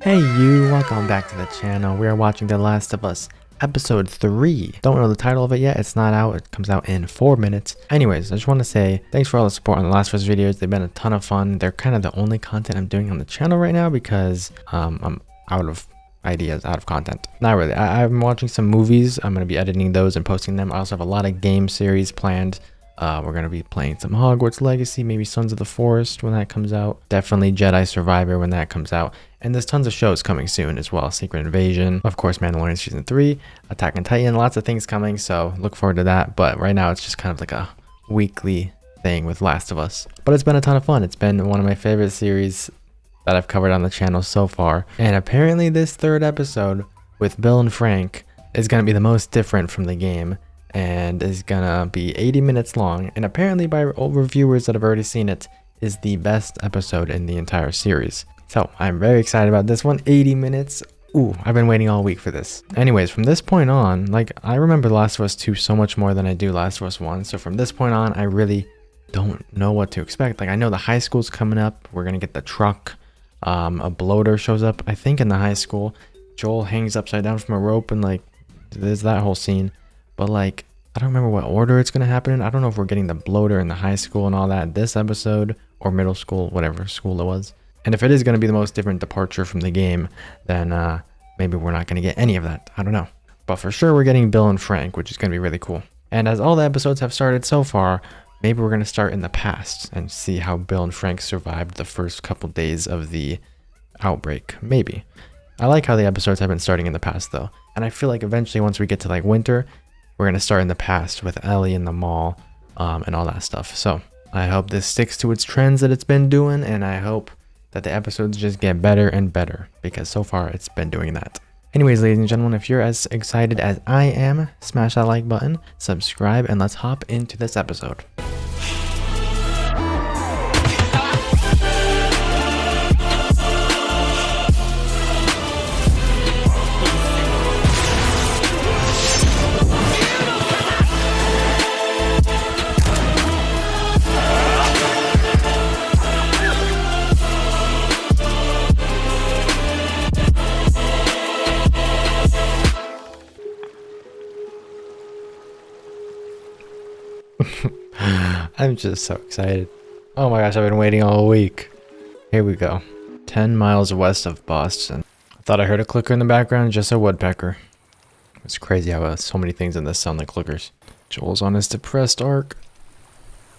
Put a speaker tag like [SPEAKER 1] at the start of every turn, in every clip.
[SPEAKER 1] Hey you, welcome back to the channel. We are watching The Last of Us episode 3. Don't know the title of it yet, it's not out, it comes out in 4 minutes. Anyways, I just want to say thanks for all the support on the Last of Us videos. They've been a ton of fun. They're kind of the only content I'm doing on the channel right now because I'm out of ideas, out of content. Not really. I'm watching some movies. I'm going to be editing those and posting them. I also have a lot of game series planned. We're going to be playing some Hogwarts Legacy, maybe Sons of the Forest when that comes out. Definitely Jedi Survivor when that comes out. And there's tons of shows coming soon as well. Secret Invasion, of course, Mandalorian Season 3, Attack on Titan, lots of things coming. So look forward to that. But right now it's just kind of like a weekly thing with Last of Us. But it's been a ton of fun. It's been one of my favorite series that I've covered on the channel so far. And apparently this third episode with Bill and Frank is going to be the most different from the game. And is gonna be 80 minutes long, and apparently by all reviewers that have already seen it, is the best episode in the entire series. So I'm very excited about this one. 80 minutes. Ooh, I've been waiting all week for this. Anyways, from this point on, like, I remember Last of Us 2 so much more than I do Last of Us 1. So from this point on, I really don't know what to expect. Like, I know the high school's coming up. We're gonna get the truck. A bloater shows up, I think, in the high school. Joel hangs upside down from a rope, and like, there's that whole scene. But like, I don't remember what order it's going to happen in. I don't know if we're getting the bloater in the high school and all that this episode, or middle school, whatever school it was. And if it is going to be the most different departure from the game, then maybe we're not going to get any of that. I don't know. But for sure, we're getting Bill and Frank, which is going to be really cool. And as all the episodes have started so far, maybe we're going to start in the past and see how Bill and Frank survived the first couple days of the outbreak. Maybe. I like how the episodes have been starting in the past, though. And I feel like eventually, once we get to like winter, we're going to start in the past with Ellie in the mall and all that stuff. So I hope this sticks to its trends that it's been doing. And I hope that the episodes just get better and better, because so far it's been doing that. Anyways, ladies and gentlemen, if you're as excited as I am, smash that like button, subscribe, and let's hop into this episode. I'm just so excited. Oh my gosh, I've been waiting all week. Here we go. 10 miles west of Boston. I thought I heard a clicker in the background, just a woodpecker. It's crazy how so many things in this sound like clickers. Joel's on his depressed arc.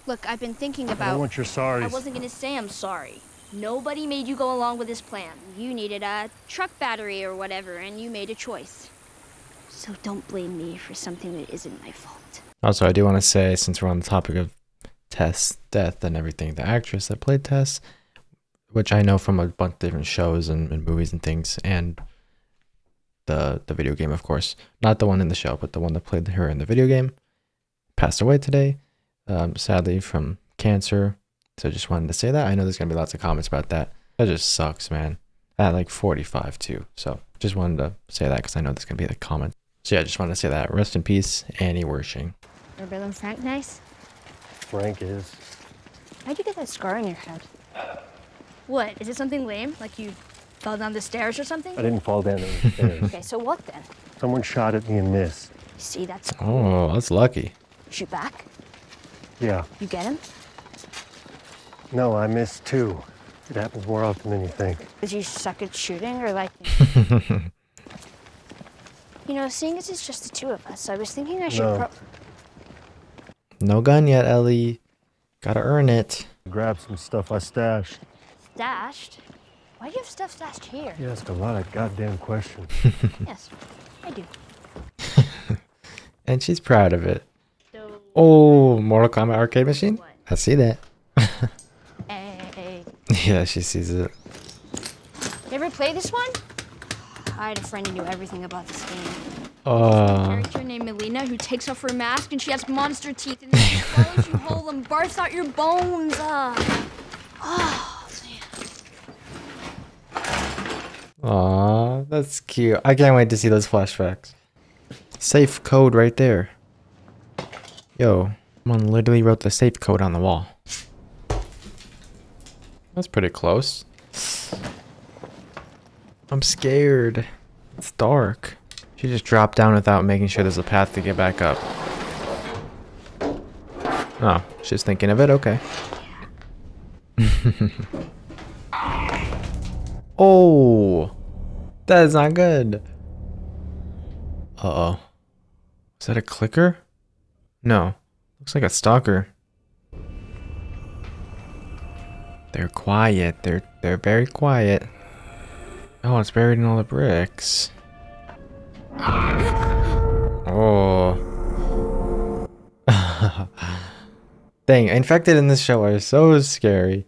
[SPEAKER 2] Look, I've been thinking about...
[SPEAKER 3] I don't want your sorries.
[SPEAKER 2] I wasn't gonna say I'm sorry. Nobody made you go along with this plan. You needed a truck battery or whatever, and you made a choice. So don't blame me for something that isn't my fault.
[SPEAKER 1] Also, I do want to say, since we're on the topic of Tess' death and everything, the actress that played Tess, which I know from a bunch of different shows and movies and things, and the video game, of course. Not the one in the show, but the one that played her in the video game, passed away today, sadly, from cancer. So just wanted to say that. I know there's going to be lots of comments about that. That just sucks, man. At like 45 too. So just wanted to say that because I know there's going to be like comments. So yeah, I just wanted to say that. Rest in peace, Annie Wershing.
[SPEAKER 2] Are Bill and Frank nice?
[SPEAKER 3] Frank is.
[SPEAKER 2] How'd you get that scar on your head? What? Is it something lame? Like you fell down the stairs or something?
[SPEAKER 3] I didn't fall down the stairs.
[SPEAKER 2] Okay, so what then?
[SPEAKER 3] Someone shot at me and missed.
[SPEAKER 2] See, that's...
[SPEAKER 1] Oh, that's lucky.
[SPEAKER 2] Shoot back?
[SPEAKER 3] Yeah.
[SPEAKER 2] You get him?
[SPEAKER 3] No, I missed too. It happens more often than you think.
[SPEAKER 2] Did you suck at shooting or like... You know, seeing as it's just the two of us, I was thinking I should
[SPEAKER 3] No.
[SPEAKER 1] No gun yet, Ellie. Gotta earn it.
[SPEAKER 3] Grab some stuff I stashed.
[SPEAKER 2] Stashed? Why do you have stuff stashed here?
[SPEAKER 3] You ask a lot of goddamn questions.
[SPEAKER 2] Yes, I do.
[SPEAKER 1] And she's proud of it.
[SPEAKER 2] So...
[SPEAKER 1] Oh, Mortal Kombat arcade machine?
[SPEAKER 2] What?
[SPEAKER 1] I see that.
[SPEAKER 2] Hey.
[SPEAKER 1] Yeah, she sees it.
[SPEAKER 2] You ever play this one? I had a friend who knew everything about this game. A character named Melina who takes off her mask and she has monster teeth and then she swallows you whole and barfs out your bones. Oh, man.
[SPEAKER 1] Aw, that's cute. I can't wait to see those flashbacks. Safe code right there. Yo, someone literally wrote the safe code on the wall. That's pretty close. I'm scared. It's dark. She just dropped down without making sure there's a path to get back up. Oh, she's thinking of it? Okay. Oh! That is not good. Uh-oh. Is that a clicker? No. Looks like a stalker. They're quiet. They're very quiet. Oh, it's buried in all the bricks. Oh. Dang, infected in this show are so scary.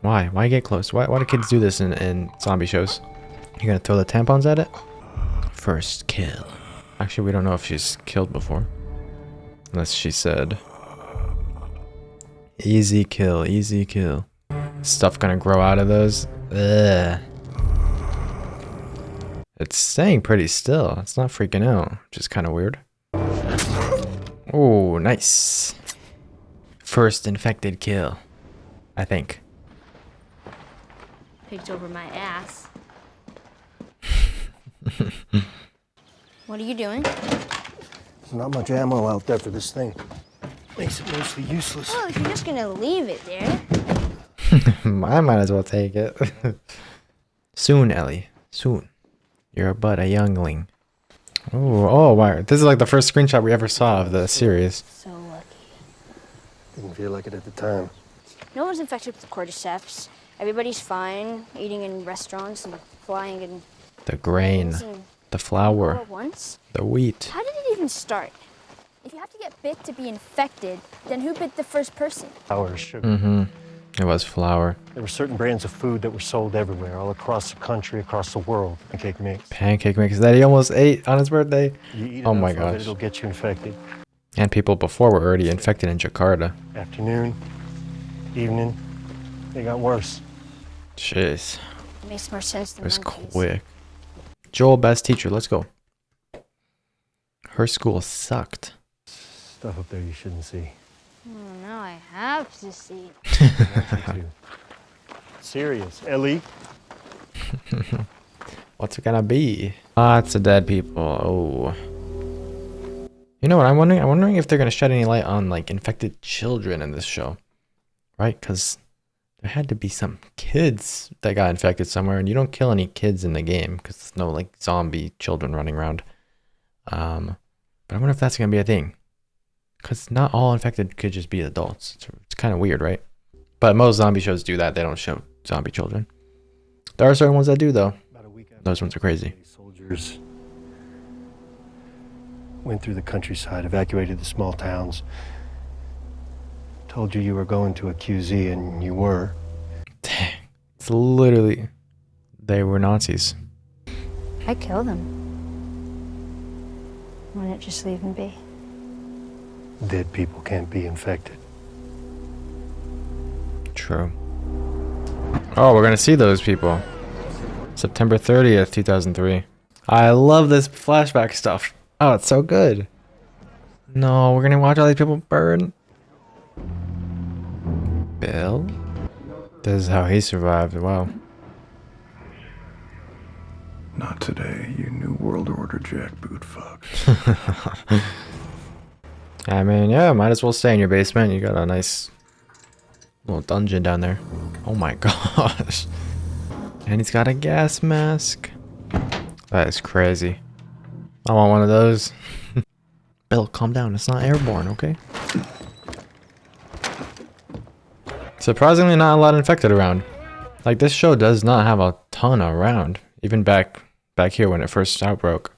[SPEAKER 1] Why? Why get close? Why do kids do this in zombie shows? You're gonna throw the tampons at it? First kill. Actually, we don't know if she's killed before. Unless she said. Easy kill, easy kill. Stuff gonna grow out of those? Ugh. It's staying pretty still. It's not freaking out, which is kind of weird. Oh, nice. First infected kill. I think.
[SPEAKER 2] Picked over my ass. What are you doing?
[SPEAKER 3] There's not much ammo out there for this thing. Makes it mostly useless.
[SPEAKER 2] Well, if you're just gonna leave it there.
[SPEAKER 1] I might as well take it. Soon, Ellie. Soon. You're but a youngling. Oh, wow. This is like the first screenshot we ever saw of the series.
[SPEAKER 2] So lucky.
[SPEAKER 3] Didn't feel like it at the time.
[SPEAKER 2] No one's infected with cordyceps. Everybody's fine, eating in restaurants and flying in
[SPEAKER 1] The grain.
[SPEAKER 2] and
[SPEAKER 1] The
[SPEAKER 2] all
[SPEAKER 1] flour.
[SPEAKER 2] at once.
[SPEAKER 1] The wheat.
[SPEAKER 2] How did it even start? If you have to get bit to be infected, then who bit the first person?
[SPEAKER 3] Flour, sugar.
[SPEAKER 1] Mm-hmm. It was flour.
[SPEAKER 3] There were certain brands of food that were sold everywhere, all across the country, across the world. Pancake mix.
[SPEAKER 1] Pancake mix that he almost ate on his birthday.
[SPEAKER 3] You eat
[SPEAKER 1] Oh my
[SPEAKER 3] enough of it,
[SPEAKER 1] gosh.
[SPEAKER 3] it'll get you infected.
[SPEAKER 1] And people before were already infected in Jakarta.
[SPEAKER 3] Afternoon, evening, they got worse.
[SPEAKER 1] Jeez.
[SPEAKER 2] It makes more sense
[SPEAKER 1] It
[SPEAKER 2] than
[SPEAKER 1] was
[SPEAKER 2] monkeys.
[SPEAKER 1] quick. Joel, best teacher. Let's go. Her school sucked.
[SPEAKER 3] Stuff up there you shouldn't see.
[SPEAKER 2] Oh, now I have to see.
[SPEAKER 3] Serious, Ellie.
[SPEAKER 1] What's it gonna be? Lots of dead people. Oh. You know what I'm wondering? I'm wondering if they're gonna shed any light on like infected children in this show. Right? Because there had to be some kids that got infected somewhere, and you don't kill any kids in the game because there's no like zombie children running around. But I wonder if that's gonna be a thing. Because not all infected could just be adults. It's kind of weird, right? But most zombie shows do that. They don't show zombie children. There are certain ones that do, though. Those ones are crazy.
[SPEAKER 3] Soldiers went through the countryside, evacuated the small towns. Told you you were going to a QZ, and you were.
[SPEAKER 1] Dang. It's literally... They were Nazis.
[SPEAKER 2] I kill them. Why not just leave them be?
[SPEAKER 3] Dead people can't be infected.
[SPEAKER 1] True. Oh, we're gonna see those people. September 30th, 2003. I love this flashback stuff. Oh, it's so good. No, we're gonna watch all these people burn. Bill? This is how he survived. Wow.
[SPEAKER 4] Not today, you New World Order jackboot fucks.
[SPEAKER 1] I mean, yeah, might as well stay in your basement. You got a nice little dungeon down there. Oh my gosh. And he's got a gas mask. That is crazy. I want one of those. Bill, calm down. It's not airborne, okay? Surprisingly, not a lot infected around. Like, this show does not have a ton around. Even back here when it first outbroke.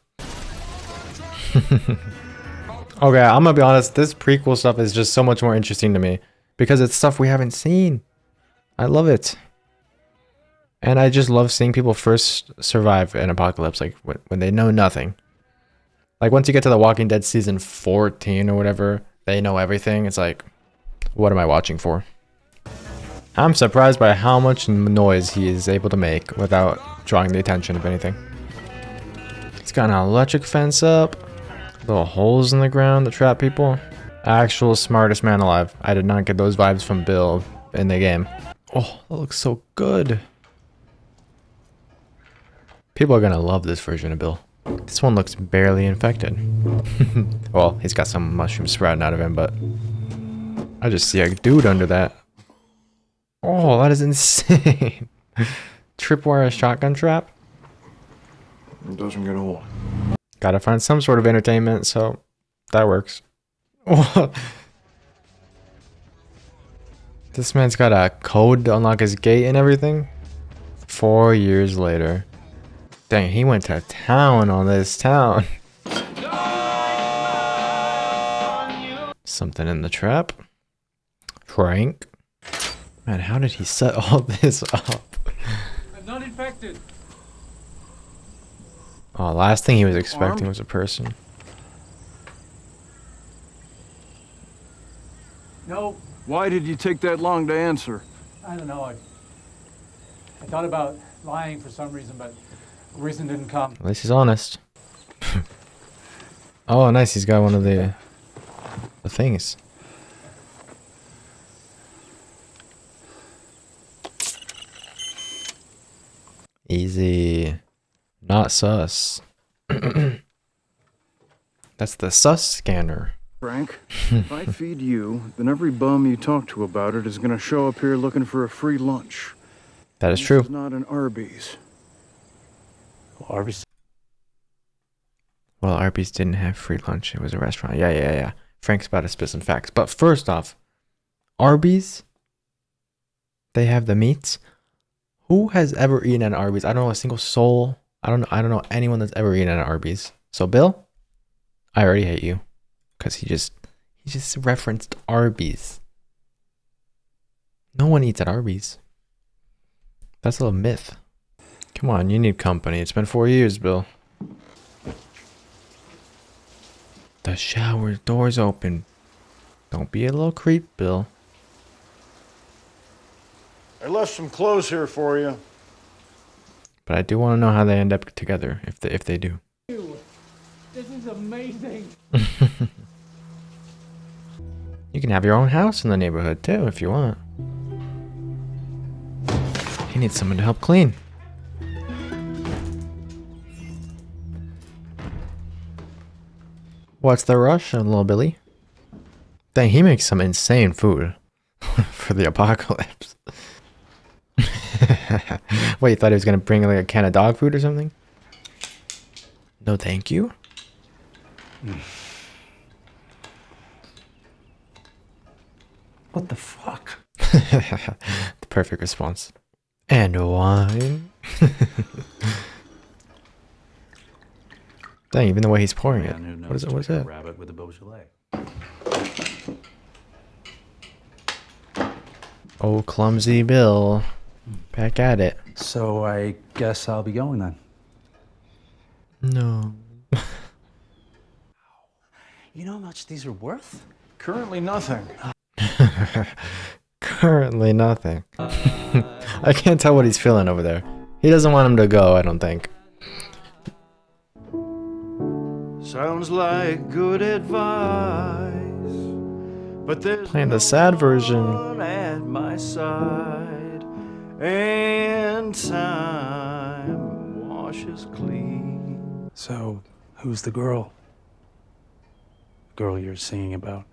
[SPEAKER 1] Okay, I'm gonna be honest. This prequel stuff is just so much more interesting to me. Because it's stuff we haven't seen. I love it. And I just love seeing people first survive an apocalypse. Like, when they know nothing. Like, once you get to The Walking Dead season 14 or whatever, they know everything. It's like, what am I watching for? I'm surprised by how much noise he is able to make without drawing the attention of anything. He's got an electric fence up. Little holes in the ground to trap people. Actual smartest man alive. I did not get those vibes from Bill in the game. Oh, that looks so good. People are gonna love this version of Bill. This one looks barely infected. Well, he's got some mushrooms sprouting out of him, but I just see a dude under that. Oh, that is insane. Tripwire shotgun trap?
[SPEAKER 4] It doesn't get old.
[SPEAKER 1] Gotta find some sort of entertainment, so that works. This man's got a code to unlock his gate and everything. 4 years later. Dang, he went to town on this town. Something in the trap. Frank. Man, how did he set all this up?
[SPEAKER 5] I'm not infected.
[SPEAKER 1] Oh, last thing he was expecting was a person.
[SPEAKER 5] No,
[SPEAKER 4] Why did you take that long to answer?
[SPEAKER 5] I don't know. I thought about lying for some reason, but the reason didn't come.
[SPEAKER 1] At least he's honest. Oh, nice. He's got one of the things. Easy. Not sus. That's the sus scanner.
[SPEAKER 4] Frank, if I feed you, then every bum you talk to about it is gonna show up here looking for a free lunch.
[SPEAKER 1] That is
[SPEAKER 4] This
[SPEAKER 1] true.
[SPEAKER 4] is not an Arby's.
[SPEAKER 3] Arby's.
[SPEAKER 1] Well, Arby's didn't have free lunch. It was a restaurant. Yeah. Frank's about to spit some facts. But first off, Arby's, they have the meats. Who has ever eaten at Arby's? I don't know a single soul. I don't know anyone that's ever eaten at Arby's. So Bill, I already hate you. Because he just referenced Arby's. No one eats at Arby's. That's a little myth. Come on, you need company. It's been 4 years, Bill. The shower door's open. Don't be a little creep, Bill.
[SPEAKER 4] I left some clothes here for you.
[SPEAKER 1] But I do want to know how they end up together, if they do.
[SPEAKER 5] This is amazing.
[SPEAKER 1] You can have your own house in the neighborhood too, if you want. He needs someone to help clean. What's the rush, little Billy? Dang, he makes some insane food for the apocalypse. Wait, you thought he was gonna bring like a can of dog food or something? No, thank you.
[SPEAKER 3] What the fuck?
[SPEAKER 1] The perfect response. And wine. Dang, even the way he's pouring it. What is it? What is that?
[SPEAKER 6] Rabbit with a Beaujolais.
[SPEAKER 1] Oh, clumsy Bill. Back at it.
[SPEAKER 6] So I guess I'll be going then.
[SPEAKER 1] No.
[SPEAKER 6] You know how much these are worth?
[SPEAKER 4] Currently nothing.
[SPEAKER 1] Currently nothing. I can't tell what he's feeling over there. He doesn't want him to go, I don't think.
[SPEAKER 4] Sounds like good advice. But there's
[SPEAKER 1] Playing the sad version.
[SPEAKER 4] one at my side. And time washes clean.
[SPEAKER 6] So, who's the girl? Girl you're singing about?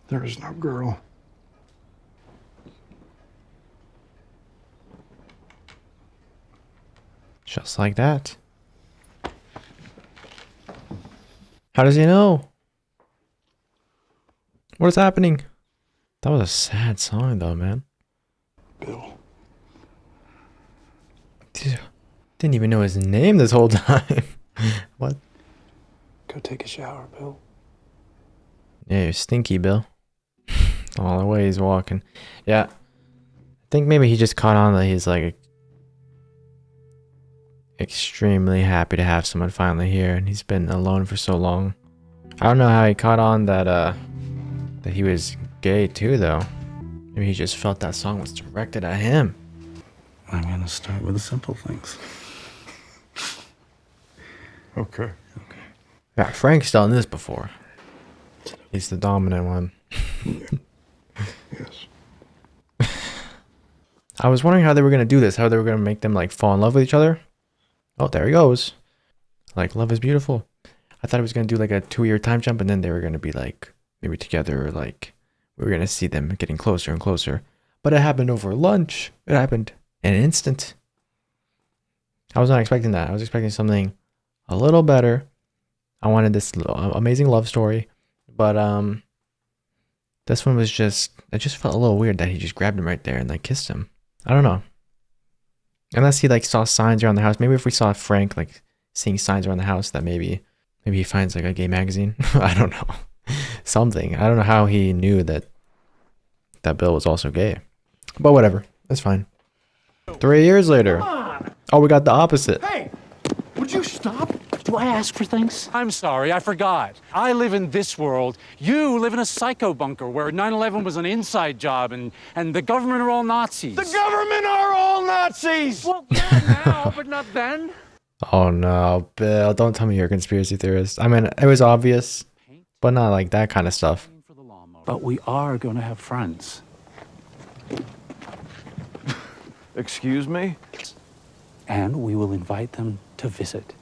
[SPEAKER 4] There is no girl.
[SPEAKER 1] Just like that. How does he know? What is happening? That was a sad song though, man.
[SPEAKER 4] Bill.
[SPEAKER 1] Didn't even know his name this whole time. What?
[SPEAKER 4] Go take a shower, Bill.
[SPEAKER 1] Yeah, you're stinky, Bill. All the way he's walking. Yeah. I think maybe he just caught on that he's like extremely happy to have someone finally here, and he's been alone for so long. I don't know how he caught on that that he was gay too, though. Maybe he just felt that song was directed at him.
[SPEAKER 6] I'm gonna start with the simple things.
[SPEAKER 4] Okay.
[SPEAKER 1] Yeah, Frank's done this before. He's the dominant one.
[SPEAKER 4] Yes.
[SPEAKER 1] I was wondering how they were going to do this, how they were going to make them like fall in love with each other. Oh, there he goes. Like, love is beautiful. I thought it was going to do like a 2-year time jump, and then they were going to be like maybe together, or like we were going to see them getting closer and closer. But it happened over lunch. It happened in an instant. I was not expecting that. I was expecting something a little better. I wanted this amazing love story, but this one was just, it just felt a little weird that he just grabbed him right there and like kissed him. I don't know. Unless he like saw signs around the house. Maybe if we saw Frank like seeing signs around the house, that maybe he finds like a gay magazine. I don't know. Something. I don't know how he knew that Bill was also gay. But whatever. That's fine. 3 years later. Oh, we got the opposite.
[SPEAKER 7] Hey, would you stop? Do I ask for things?
[SPEAKER 5] I'm sorry, I forgot. I live in this world. You live in a psycho bunker where 9/11 was an inside job and the government are all Nazis.
[SPEAKER 7] The government are all Nazis!
[SPEAKER 5] Well, yeah, now, but not then.
[SPEAKER 1] Oh no, Bill, don't tell me you're a conspiracy theorist. I mean, it was obvious, but not like that kind of stuff.
[SPEAKER 6] But we are going to have friends.
[SPEAKER 4] Excuse me?
[SPEAKER 6] And we will invite them to visit.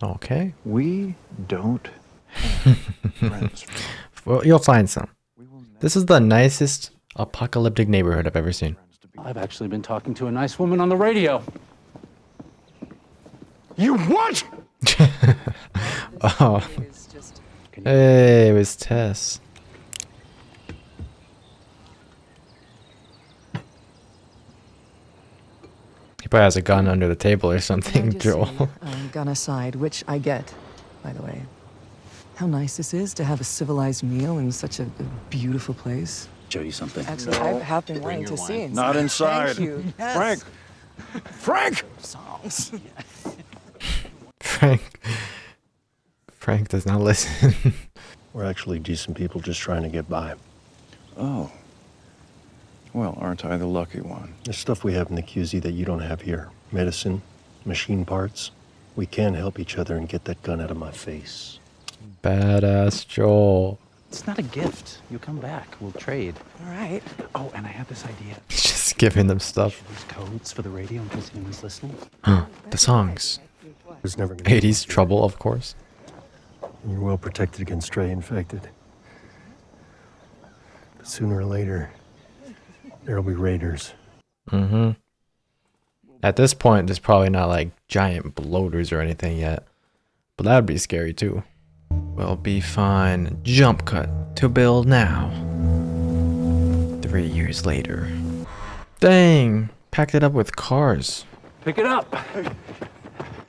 [SPEAKER 1] Okay.
[SPEAKER 4] We don't have friends.
[SPEAKER 1] Well, you'll find some. This is the nicest apocalyptic neighborhood I've ever seen.
[SPEAKER 5] I've actually been talking to a nice woman on the radio.
[SPEAKER 7] You what?
[SPEAKER 1] Oh. Hey, it was Tess. He probably has a gun under the table or something, Joel.
[SPEAKER 8] Gun aside, which I get, by the way. How nice this is to have a civilized meal in such a beautiful place.
[SPEAKER 6] Show you something.
[SPEAKER 8] Actually, I have been wanting to see it.
[SPEAKER 4] Not inside.
[SPEAKER 8] Thank you. Yes.
[SPEAKER 4] Frank! Frank!
[SPEAKER 8] Songs.
[SPEAKER 1] Frank does not listen.
[SPEAKER 3] We're actually decent people just trying to get by.
[SPEAKER 4] Oh. Well, aren't I the lucky one?
[SPEAKER 3] There's stuff we have in the QZ that you don't have here. Medicine, machine parts. We can help each other and get that gun out of my face.
[SPEAKER 1] Badass Joel.
[SPEAKER 6] It's not a gift. You come back. We'll trade.
[SPEAKER 8] All right.
[SPEAKER 6] Oh, and I had this idea.
[SPEAKER 1] He's just giving them stuff.
[SPEAKER 6] These codes for the radio in case anyone's listening.
[SPEAKER 1] The songs.
[SPEAKER 3] There's never gonna be
[SPEAKER 1] 80s trouble, of course.
[SPEAKER 3] You're well protected against stray infected. But sooner or later, there'll be raiders.
[SPEAKER 1] Mm-hmm. At this point, there's probably not like giant bloaters or anything yet. But that'd be scary too. We'll be fine. Jump cut to Bill now. 3 years later. Dang! Packed it up with cars.
[SPEAKER 5] Pick it up.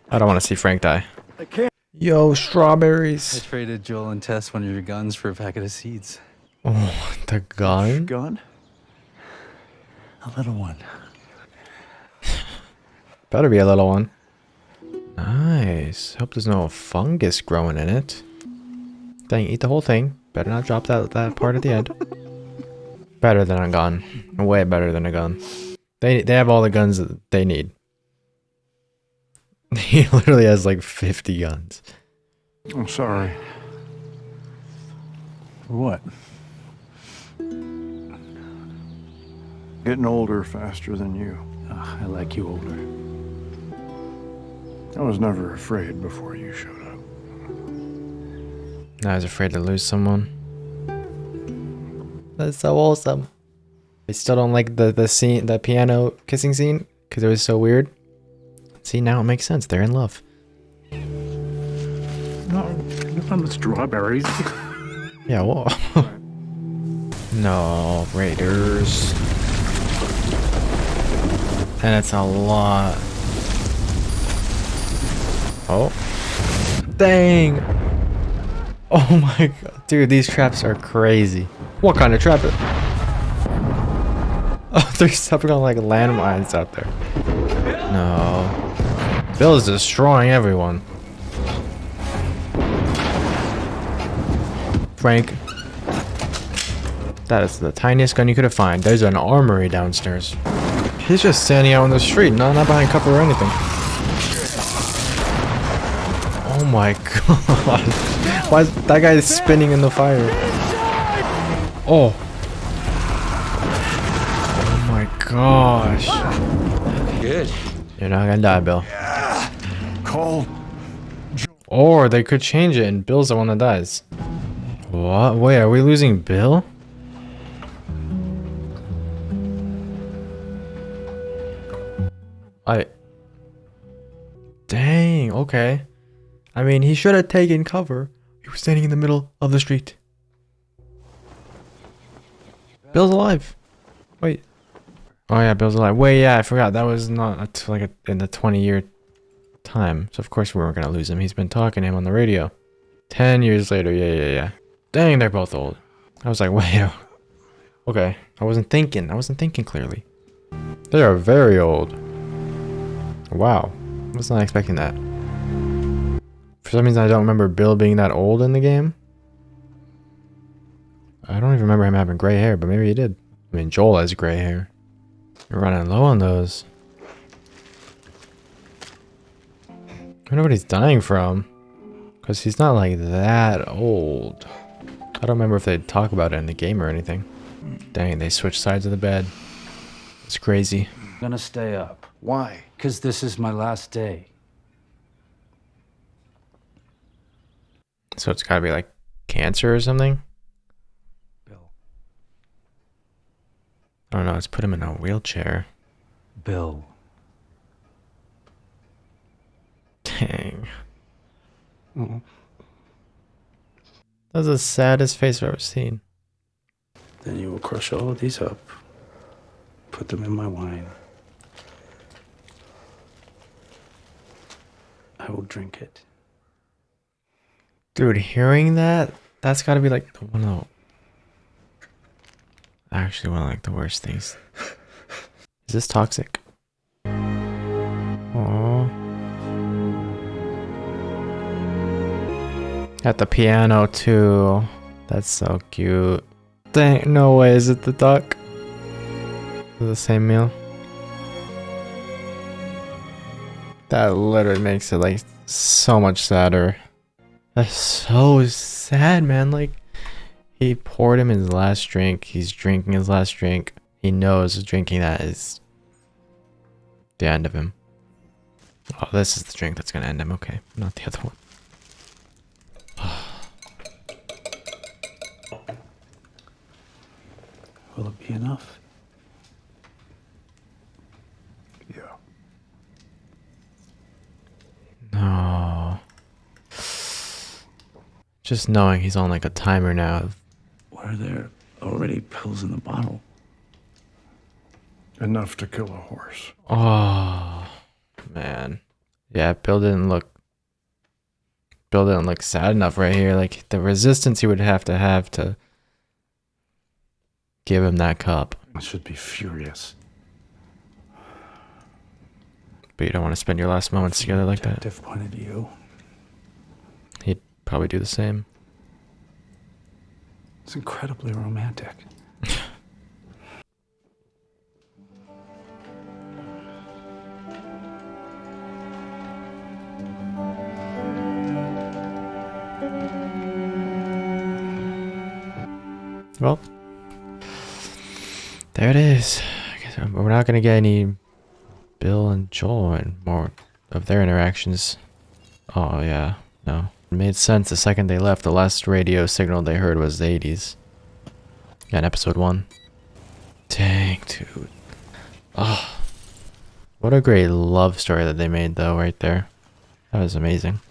[SPEAKER 1] I don't want to see Frank die.
[SPEAKER 4] I can't.
[SPEAKER 1] Yo,
[SPEAKER 9] I
[SPEAKER 1] strawberries.
[SPEAKER 9] traded Joel and Tess one of your guns for a packet of seeds.
[SPEAKER 1] Oh, the gun?
[SPEAKER 4] Gun?
[SPEAKER 9] A little one.
[SPEAKER 1] Better be a little one. Nice. Hope there's no fungus growing in it. Dang, eat the whole thing. Better not drop that part at the end. Better than a gun. Way better than a gun. They have all the guns that they need. He literally has like 50 guns.
[SPEAKER 4] I'm sorry. For what? Getting older faster than you.
[SPEAKER 6] Oh, I like you older.
[SPEAKER 4] I was never afraid before you showed up.
[SPEAKER 1] I was afraid to lose someone. That's so awesome. I still don't like the scene, the piano kissing scene, because it was so weird. See, now it makes sense. They're in love.
[SPEAKER 6] No, not the strawberries.
[SPEAKER 1] Yeah, well. No, Raiders. And it's a lot. Oh. Dang. Oh my god. Dude, these traps are crazy. What kind of trap? Oh, they're stepping on like landmines out there. No. Bill is destroying everyone. Frank. That is the tiniest gun you could have found. There's an armory downstairs. He's just standing out on the street, not behind cover or anything. Oh my god. Why is that guy spinning in the fire? Oh. Oh gosh.
[SPEAKER 9] Good.
[SPEAKER 1] You're not gonna die, Bill.
[SPEAKER 4] Cole.
[SPEAKER 1] Or they could change it and Bill's the one that dies. What? Wait, are we losing Bill? Dang, okay. I mean, he should have taken cover. He was standing in the middle of the street. Bill's alive. Wait. Oh yeah, Bill's alive. Wait, yeah, I forgot. That was not like in the 20-year time. So of course we weren't gonna lose him. He's been talking to him on the radio. 10 years later, yeah. Dang, they're both old. I was like, wait. Okay, I wasn't thinking clearly. They are very old. Wow, I was not expecting that. For some reason, I don't remember Bill being that old in the game. I don't even remember him having gray hair, but maybe he did. I mean, Joel has gray hair. You're running low on those. I wonder what he's dying from. Because he's not like that old. I don't remember if they talk about it in the game or anything. Dang, they switched sides of the bed. It's crazy.
[SPEAKER 5] I'm gonna stay up.
[SPEAKER 4] Why?
[SPEAKER 5] Because this is my last day.
[SPEAKER 1] So it's gotta be like cancer or something?
[SPEAKER 5] Bill.
[SPEAKER 1] I don't know, let's put him in a wheelchair.
[SPEAKER 5] Bill.
[SPEAKER 1] Dang. That's the saddest face I've ever seen.
[SPEAKER 6] Then you will crush all of these up, put them in my wine. I will drink it.
[SPEAKER 1] Dude, hearing that, that's gotta be like one of the... Actually, one of like the worst things. Is this toxic? Aww. At the piano too. That's so cute. Dang, no way, is it the duck? Is it the same meal? That literally makes it like so much sadder. That's so sad, man. Like, he poured him his last drink. He's drinking his last drink. He knows drinking that is the end of him. Oh, this is the drink that's gonna end him. Okay, not the other one.
[SPEAKER 6] Will it be enough?
[SPEAKER 4] Yeah.
[SPEAKER 1] No. Just knowing he's on like a timer now.
[SPEAKER 6] Were there already pills in the bottle?
[SPEAKER 4] Enough to kill a horse.
[SPEAKER 1] Oh, man. Yeah, Bill didn't look sad enough right here. Like, the resistance he would have to give him that cup.
[SPEAKER 6] I should be furious.
[SPEAKER 1] But you don't want to spend your last moments together like that.
[SPEAKER 6] Detective point of view.
[SPEAKER 1] He'd probably do the same.
[SPEAKER 6] It's incredibly romantic.
[SPEAKER 1] Well, there it is. I guess we're not going to get any Bill and Joel and more of their interactions. Oh, yeah. No. It made sense the second they left. The last radio signal they heard was the 80s. Yeah, in episode 1. Dang, dude. Oh. What a great love story that they made, though, right there. That was amazing.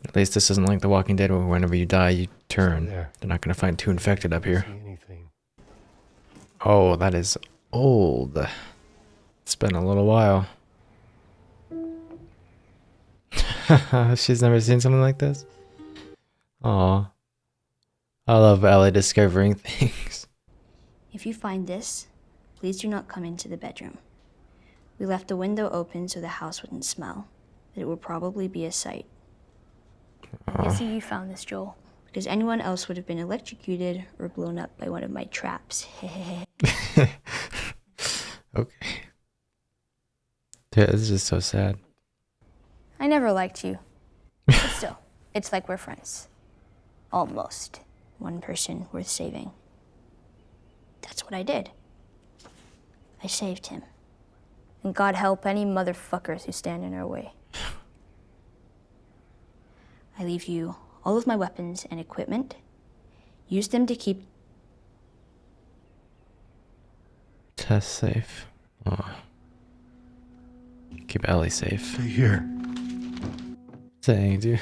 [SPEAKER 1] At least this isn't like The Walking Dead where whenever you die, you turn. They're not going to find 2 infected up here. Oh, that is old. It's been a little while. She's never seen something like this? Aw. I love Ellie discovering things.
[SPEAKER 2] If you find this, please do not come into the bedroom. We left the window open so the house wouldn't smell, but it would probably be a sight. I'm guessing you found this, Joel, because anyone else would have been electrocuted or blown up by one of my traps.
[SPEAKER 1] Okay. Yeah, this is just so sad.
[SPEAKER 2] I never liked you. But still, it's like we're friends. Almost. One person worth saving. That's what I did. I saved him. And God help any motherfuckers who stand in our way. I leave you all of my weapons and equipment. Use them to keep
[SPEAKER 1] Tess safe. Oh. Keep Ellie safe.
[SPEAKER 3] Stay here.
[SPEAKER 1] Dang, dude.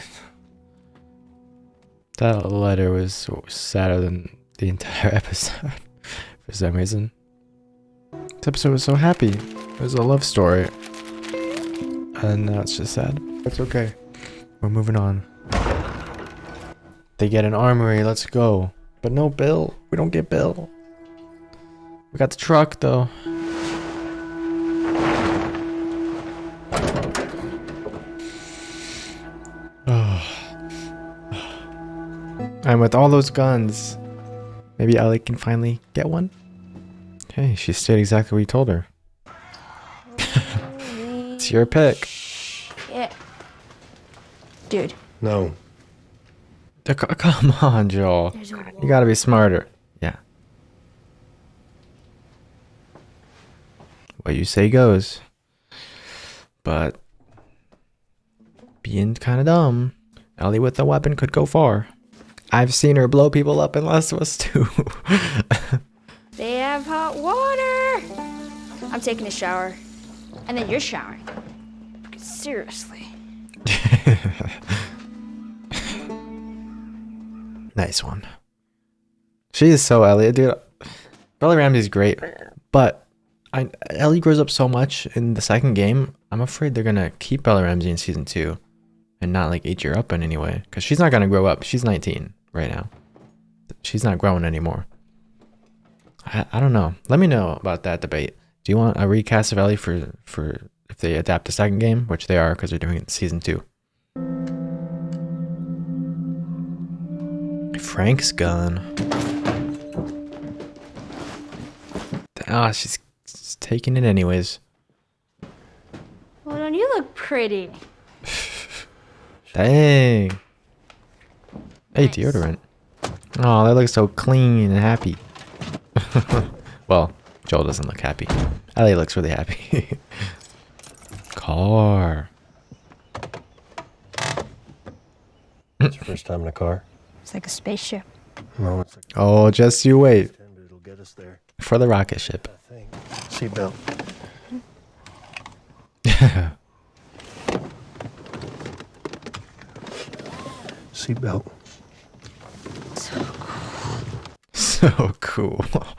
[SPEAKER 1] That letter was sadder than the entire episode for some reason. This episode was so happy. It was a love story. And now it's just sad. It's okay. We're moving on. They get an armory, let's go. But no Bill. We don't get Bill. We got the truck though. And with all those guns, maybe Ellie can finally get one? Okay, she stayed exactly what you told her. It's your pick.
[SPEAKER 2] Yeah. Dude.
[SPEAKER 3] No.
[SPEAKER 1] Come on, Joel. You gotta be smarter. Yeah. What you say goes. But being kind of dumb, Ellie with a weapon could go far. I've seen her blow people up in Last of Us 2.
[SPEAKER 2] They have hot water. I'm taking a shower. And then you're showering. Seriously.
[SPEAKER 1] Nice one. She is so Ellie, dude. Bella Ramsey's great, but Ellie grows up so much in the second game. I'm afraid they're gonna keep Bella Ramsey in season 2 and not like age her up in any way, because she's not gonna grow up. She's 19 right now. She's not growing anymore. I don't know. Let me know about that debate. Do you want a recast of Ellie for if they adapt the second game, which they are because they're doing it in season 2? Frank's gun. Ah, she's taking it anyways.
[SPEAKER 2] Well, don't you look pretty?
[SPEAKER 1] Dang. Hey,
[SPEAKER 2] Nice.
[SPEAKER 1] deodorant. Oh, they look so clean and happy. Well, Joel doesn't look happy. Ellie looks really happy. Car.
[SPEAKER 3] It's your first time in a car?
[SPEAKER 2] It's like a spaceship.
[SPEAKER 3] No, it's like
[SPEAKER 1] Oh, just you wait
[SPEAKER 3] but it'll get us there.
[SPEAKER 1] for the rocket ship.
[SPEAKER 3] I think. Seatbelt. Seatbelt.
[SPEAKER 1] So cool.
[SPEAKER 3] Oh,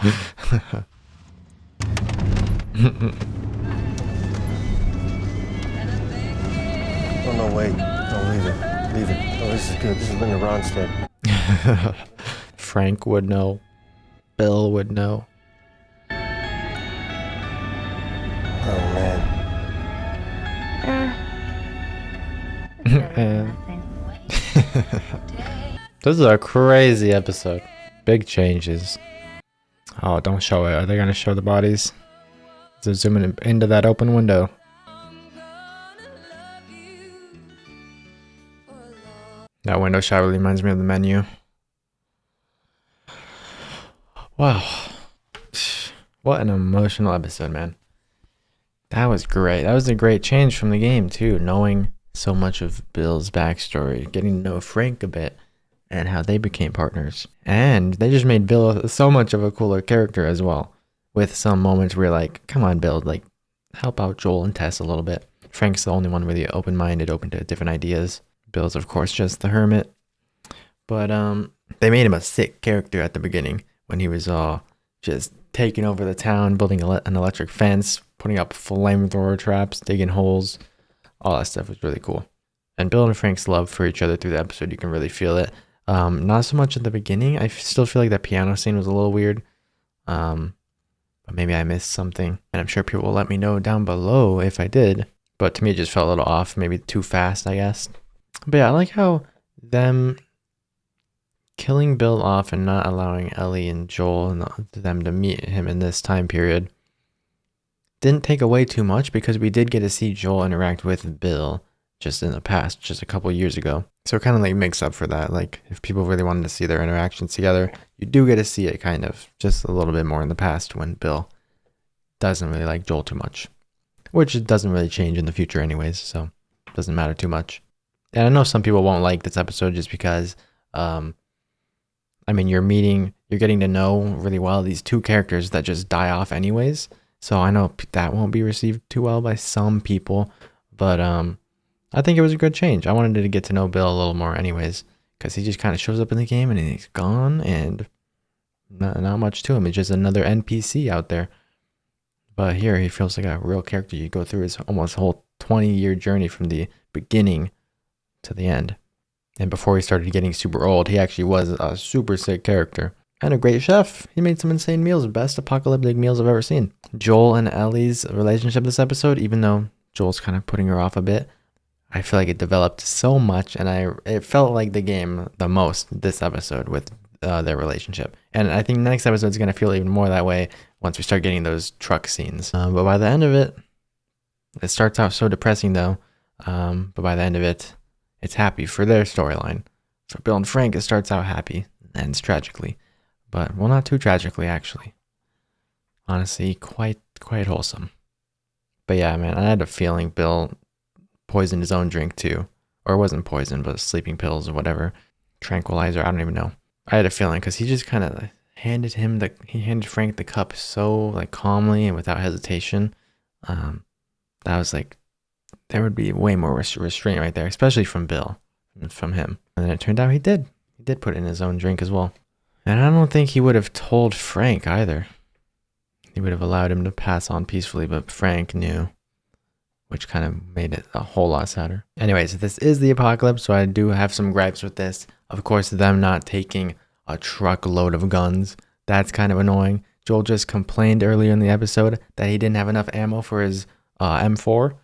[SPEAKER 3] no, wait. No, leave it. Leave it. Oh, this is good. This is Linda Ronstadt.
[SPEAKER 1] Frank would know. Bill would know.
[SPEAKER 3] Oh, man.
[SPEAKER 1] This is a crazy episode. Big changes. Oh, don't show it. Are they gonna show the bodies? So zooming into that open window. That window shot really reminds me of the menu. Wow. What an emotional episode, man. That was great. That was a great change from the game, too. Knowing so much of Bill's backstory. Getting to know Frank a bit. And how they became partners. And they just made Bill so much of a cooler character as well. With some moments where you're like, come on, Bill. Like, help out Joel and Tess a little bit. Frank's the only one really open-minded, open to different ideas. Bill's, of course, just the hermit. But they made him a sick character at the beginning. When he was just taking over the town, building an electric fence, putting up flamethrower traps, digging holes. All that stuff was really cool. And Bill and Frank's love for each other through the episode, you can really feel it. Not so much at the beginning. I still feel like that piano scene was a little weird. But maybe I missed something. And I'm sure people will let me know down below if I did. But to me, it just felt a little off. Maybe too fast, I guess. But yeah, I like how them killing Bill off and not allowing Ellie and Joel and them to meet him in this time period didn't take away too much, because we did get to see Joel interact with Bill just in the past, just a couple years ago. So it kind of like makes up for that. Like, if people really wanted to see their interactions together, you do get to see it kind of just a little bit more in the past when Bill doesn't really like Joel too much, which it doesn't really change in the future anyways, so it doesn't matter too much. And I know some people won't like this episode just because, I mean, you're getting to know really well these two characters that just die off anyways. So I know that won't be received too well by some people, but I think it was a good change. I wanted to get to know Bill a little more anyways, because he just kind of shows up in the game and he's gone and not much to him. It's just another NPC out there. But here he feels like a real character. You go through his almost whole 20-year journey from the beginning to the end. And before he started getting super old, he actually was a super sick character. And a great chef. He made some insane meals. Best apocalyptic meals I've ever seen. Joel and Ellie's relationship this episode, even though Joel's kind of putting her off a bit, I feel like it developed so much. And it felt like the game the most this episode with their relationship. And I think next episode is going to feel even more that way once we start getting those truck scenes. But by the end of it, it starts out so depressing though. But by the end of it, it's happy for their storyline. For Bill and Frank, it starts out happy and ends tragically. But, well, not too tragically, actually. Honestly, quite wholesome. But yeah, man, I had a feeling Bill poisoned his own drink too. Or it wasn't poison, but sleeping pills or whatever. Tranquilizer, I don't even know. I had a feeling because he just kind of handed Frank the cup so like calmly and without hesitation. That was like, there would be way more restraint right there, especially from Bill, from him. And then it turned out he did put it in his own drink as well. And I don't think he would have told Frank either. He would have allowed him to pass on peacefully, but Frank knew, which kind of made it a whole lot sadder. Anyways, this is the apocalypse, so I do have some gripes with this. Of course, them not taking a truckload of guns. That's kind of annoying. Joel just complained earlier in the episode that he didn't have enough ammo for his M4.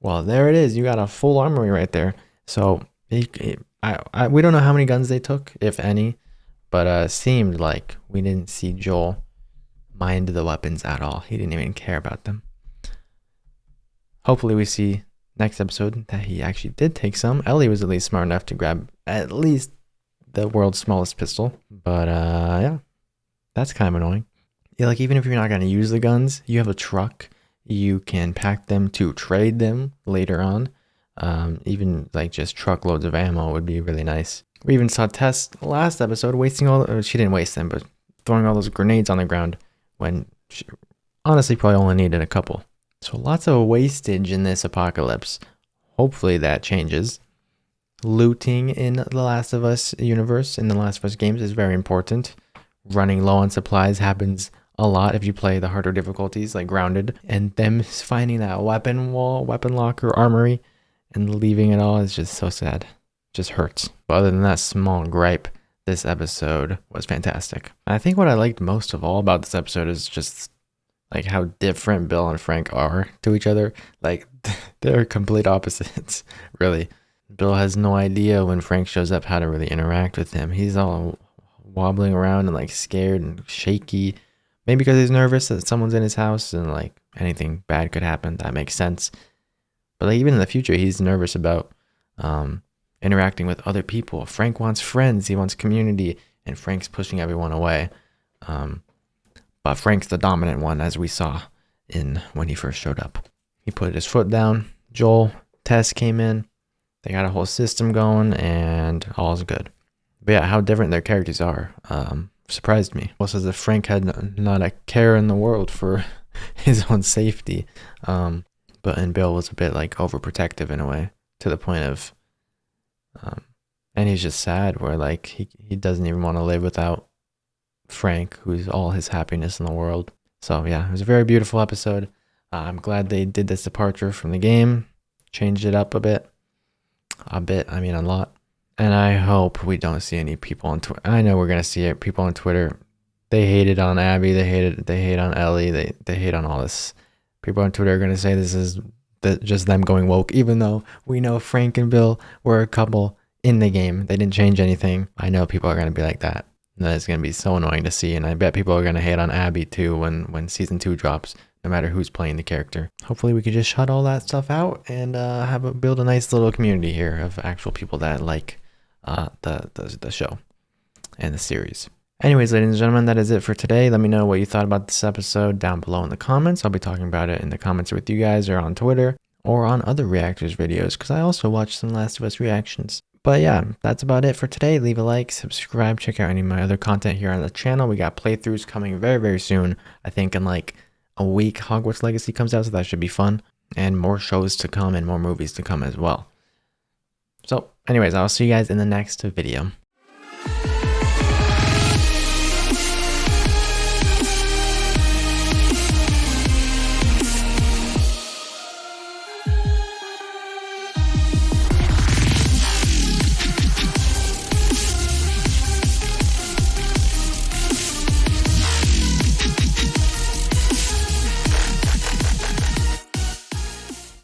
[SPEAKER 1] Well, there it is. You got a full armory right there. So we don't know how many guns they took, if any, but seemed like we didn't see Joel mind the weapons at all. He didn't even care about them. Hopefully we see next episode that he actually did take some. Ellie was at least smart enough to grab at least the world's smallest pistol. But yeah, that's kind of annoying. Yeah, like even if you're not going to use the guns, you have a truck. You can pack them to trade them later on. Even like just truckloads of ammo would be really nice. We even saw Tess last episode wasting she didn't waste them, but throwing all those grenades on the ground when she honestly probably only needed a couple. So lots of wastage in this apocalypse. Hopefully that changes. Looting in The Last of Us universe, in The Last of Us games, is very important. Running low on supplies happens a lot if you play the harder difficulties like Grounded, and them finding that weapon locker, armory, and leaving it all is just so sad. Just hurts. But other than that small gripe, this episode was fantastic. I think what I liked most of all about this episode is just like how different Bill and Frank are to each other. Like they're complete opposites, really. Bill has no idea when Frank shows up how to really interact with him. He's all wobbling around and like scared and shaky. Maybe because he's nervous that someone's in his house and like anything bad could happen. That makes sense. But like even in the future, he's nervous about interacting with other people. Frank wants friends. He wants community. And Frank's pushing everyone away. But Frank's the dominant one, as we saw when he first showed up. He put his foot down. Joel, Tess came in. They got a whole system going and all's good. But yeah, how different their characters are surprised me. Well, says that Frank had not a care in the world for his own safety. And Bill was a bit like overprotective in a way, to the point of and he's just sad where like he doesn't even want to live without Frank, who's all his happiness in the world. So yeah, it was a very beautiful episode. I'm glad they did this departure from the game, changed it up a bit. A lot. And I hope we don't see any people on Twitter. I know we're gonna see it. People on Twitter, they hated on Abby, they hate on Ellie, they hate on all this. People on Twitter are gonna say this is just them going woke, even though we know Frank and Bill were a couple in the game. They didn't change anything. I know people are gonna be like that. And that is gonna be so annoying to see. And I bet people are gonna hate on Abby too when season 2 drops, no matter who's playing the character. Hopefully we could just shut all that stuff out and build a nice little community here of actual people that like the show and the series. Anyways, ladies and gentlemen, that is it for today. Let me know what you thought about this episode down below in the comments. I'll be talking about it in the comments with you guys or on Twitter or on other reactors videos because I also watch some Last of Us reactions. But yeah, that's about it for today. Leave a like, subscribe, check out any of my other content here on the channel. We got playthroughs coming very, very soon. I think in like a week, Hogwarts Legacy comes out, so that should be fun. And more shows to come and more movies to come as well. So anyways, I'll see you guys in the next video.